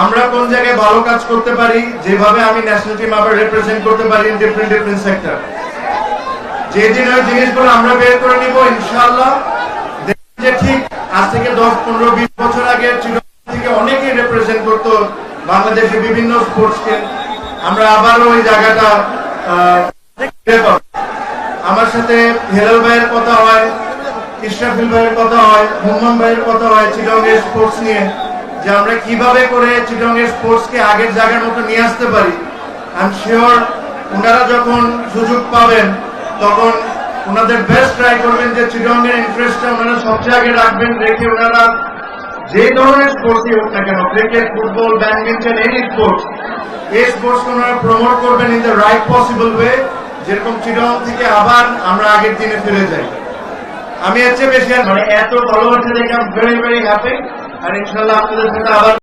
আমরা কোন জায়গায় ভালো কাজ করতে পারি, যেভাবে আমি ন্যাশনাল টিম আবার রিপ্রেজেন্ট করতে পারি ইন ডিফারেন্ট সেক্টর। যেদিন ওই জিনিসগুলো আমরা বের করে নিব ইনশাআল্লাহ, যে ঠিক আজ থেকে 10, 15, 20 বছর আগে থেকে অনেকেই রিপ্রেজেন্ট করতো বাংলাদেশের বিভিন্ন স্পোর্টসকে। আমরা আবারও ওই জায়গাটা আমার সাথে হেলাল ভাইয়ের কথা হয়, ইশরাফিল ভাইয়ের কথা হয়, হুম্মান ভাইয়ের কথা হয় চিটাগং স্পোর্টস নিয়ে, যে আমরা কিভাবে করে চিটাগং স্পোর্টসকে আগের জায়গার মতো নিয়ে আসতে পারি। আই এম শিওর ওনারা যখন সুযোগ পাবেন তখন ওনাদের বেস্ট ট্রাই করবেন যে চিটাগং এর ইন্টারেস্টটা ওনারা সবচেয়ে আগে রাখবেন, রেখে ওনারা যে ধরনের স্পোর্টসই হোক না কেন, cricket, football, badminton, any sports, এই স্পোর্টসকে ওনারা প্রমোট করবেন in the right possible way, যেরকম চিটাগং থেকে আবার আমরা আগের দিনে ফিরে যাই। আমি এর চেয়ে বেশি এত ভালোবাসা দেখে আমি ভেরি ভেরি হ্যাপি। আর ইনশাল্লাহ আপনাদের সাথে আবার